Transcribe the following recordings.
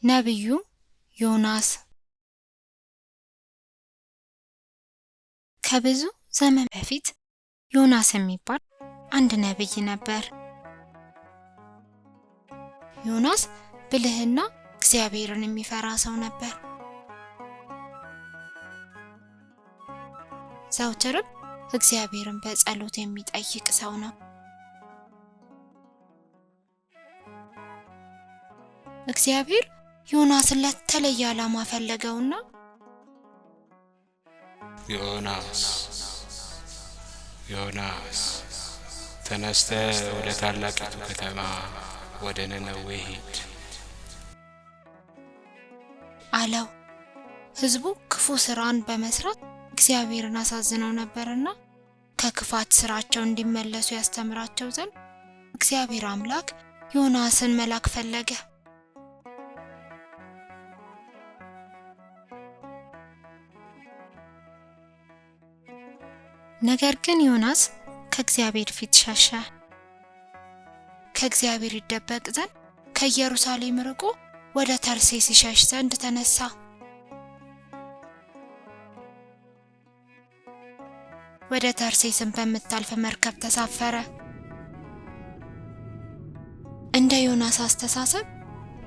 ነብዩ ዮናስ ከብዙ ዘመን በፊት ዮናስ የሚባል አንድ ነብይ ነበር። ዮናስ ብልህና እግዚአብሔርን የሚፈራ ሰው ነበር። ዘወትርም እግዚአብሔርን በጸሎት የሚጠይቅ ሰው ነው። እግዚአብሔር ዮናስን ለተለየ ዓላማ ፈለገውና ዮናስ ተነስተህ ወደ ታላቂቱ ከተማ ወደ ነነዌ ሂድ አለው። ሕዝቡ ክፉ ስራን በመስራት እግዚአብሔርን አሳዝነው ነበርና ከክፋት ስራቸው እንዲመለሱ ያስተምራቸው ዘንድ እግዚአብሔር አምላክ ዮናስን መላክ ፈለገ። ነገር ግን ዮናስ ከእግዚአብሔር ፊት ሸሸ። ከእግዚአብሔር ይደበቅ ዘንድ ከኢየሩሳሌም ርቆ ወደ ተርሴስ ይሸሽ ዘንድ ተነሳ። ወደ ተርሴስም በምታልፍ መርከብ ተሳፈረ። እንደ ዮናስ አስተሳሰብ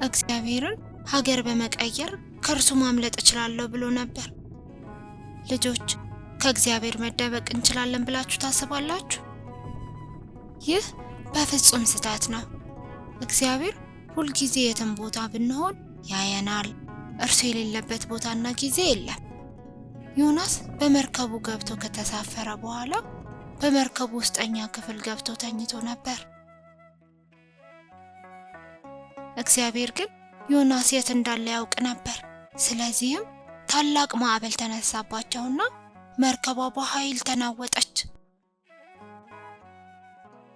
እግዚአብሔርን ሀገር በመቀየር ከእርሱ ማምለጥ እችላለሁ ብሎ ነበር። ልጆች ከእግዚአብሔር መደበቅ እንችላለን ብላችሁ ታስባላችሁ? ይህ በፍጹም ስህተት ነው። እግዚአብሔር ሁል ጊዜ የትም ቦታ ብንሆን ያየናል። እርሱ የሌለበት ቦታና ጊዜ የለም። ዮናስ በመርከቡ ገብቶ ከተሳፈረ በኋላ በመርከቡ ውስጠኛ ክፍል ገብቶ ተኝቶ ነበር። እግዚአብሔር ግን ዮናስ የት እንዳለ ያውቅ ነበር። ስለዚህም ታላቅ ማዕበል ተነሳባቸውና መርከቧ በኃይል ተናወጠች።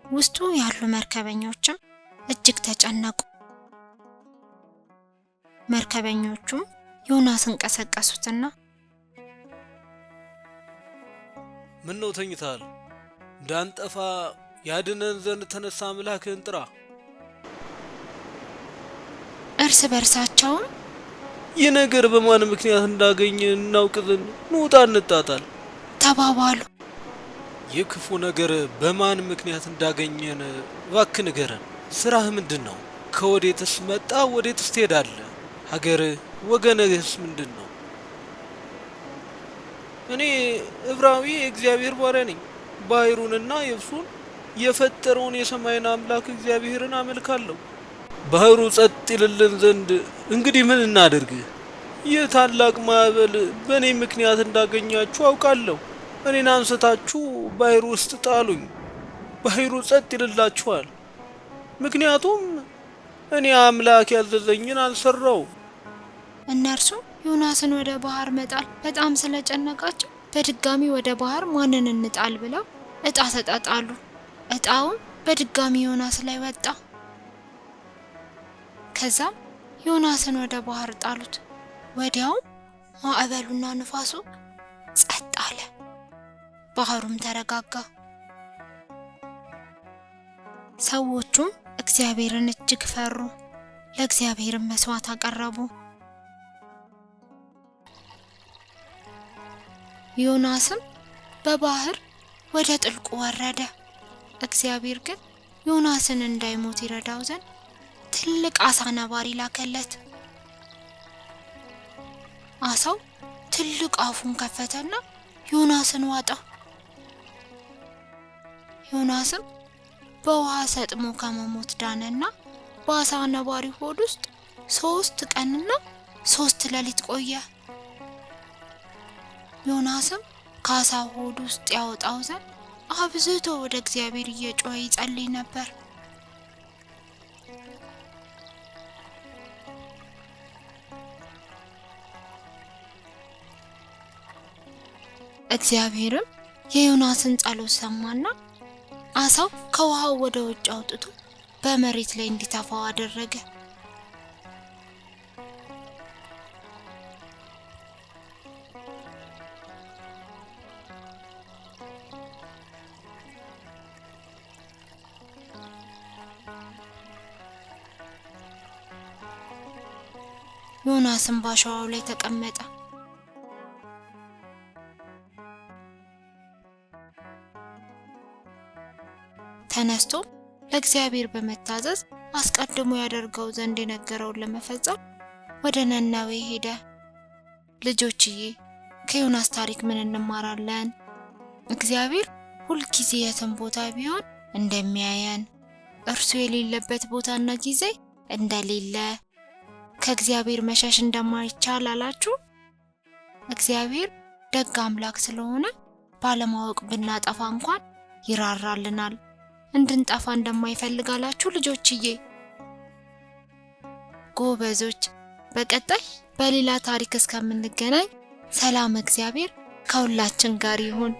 ውስጡ ያሉ መርከበኞችም እጅግ ተጨነቁ። መርከበኞቹም ዮናስን ቀሰቀሱትና ምን ነው ተኝታል? እንዳንጠፋ ያድነን ዘንድ ተነሳ አምላክህን ጥራ። እርስ በርሳቸውም ይህ ነገር በማን ምክንያት እንዳገኘ እናውቅ ዘንድ እንውጣ እንጣጣል ተባባሉ። ይህ ክፉ ነገር በማን ምክንያት እንዳገኘን እባክህ ንገረን። ስራህ ምንድን ነው? ከወዴትስ መጣ? ወዴትስ ትሄዳለህ? ሀገርህ ወገንህስ ምንድን ነው? እኔ ዕብራዊ የእግዚአብሔር ባሪያ ነኝ። ባህሩንና የብሱን የፈጠረውን የሰማይን አምላክ እግዚአብሔርን አመልካለሁ። ባህሩ ጸጥ ይልልን ዘንድ እንግዲህ ምን እናድርግ? ይህ ታላቅ ማዕበል በእኔ ምክንያት እንዳገኛችሁ አውቃለሁ። እኔን አንስታችሁ ባህሩ ውስጥ ጣሉኝ፣ ባህሩ ጸጥ ይልላችኋል። ምክንያቱም እኔ አምላክ ያዘዘኝን አልሰራው። እነርሱ ዮናስን ወደ ባህር መጣል በጣም ስለጨነቃቸው በድጋሚ ወደ ባህር ማንን እንጣል ብለው ዕጣ ተጣጣሉ። ዕጣውም በድጋሚ ዮናስ ላይ ወጣ። ከዛም ዮናስን ወደ ባህር ጣሉት። ወዲያውም ማዕበሉና ንፋሱ ጸጥ አለ፣ ባህሩም ተረጋጋ። ሰዎቹም እግዚአብሔርን እጅግ ፈሩ፣ ለእግዚአብሔርም መስዋዕት አቀረቡ። ዮናስም በባህር ወደ ጥልቁ ወረደ። እግዚአብሔር ግን ዮናስን እንዳይሞት ይረዳው ዘንድ ትልቅ አሳ ነባሪ ላከለት። አሳው ትልቅ አፉን ከፈተና ዮናስን ዋጠው። ዮናስም በውሃ ሰጥሞ ከመሞት ዳነና በአሳ ነባሪ ሆድ ውስጥ 3 ቀንና 3 ሌሊት ቆየ። ዮናስም ከአሳው ሆድ ውስጥ ያወጣው ዘንድ አብዝቶ ወደ እግዚአብሔር እየጮኸ ይጸልይ ነበር። እግዚአብሔርም የዮናስን ጸሎት ሰማና አሳው ከውሃው ወደ ውጭ አውጥቶ በመሬት ላይ እንዲተፋው አደረገ። ዮናስም ባሸዋው ላይ ተቀመጠ። ተነስቶ ለእግዚአብሔር በመታዘዝ አስቀድሞ ያደርገው ዘንድ የነገረውን ለመፈጸም ወደ ነነዌ ሄደ። ልጆችዬ ከዮናስ ታሪክ ምን እንማራለን? እግዚአብሔር ሁልጊዜ የትም ቦታ ቢሆን እንደሚያየን፣ እርሱ የሌለበት ቦታና ጊዜ እንደሌለ፣ ከእግዚአብሔር መሸሽ እንደማይቻል አላችሁ። እግዚአብሔር ደግ አምላክ ስለሆነ ባለማወቅ ብናጠፋ እንኳን ይራራልናል። እንድንጠፋ እንደማይፈልግ አላችሁ ልጆችዬ። ጎበዞች፣ በቀጣይ በሌላ ታሪክ እስከምንገናኝ ሰላም እግዚአብሔር ከሁላችን ጋር ይሁን።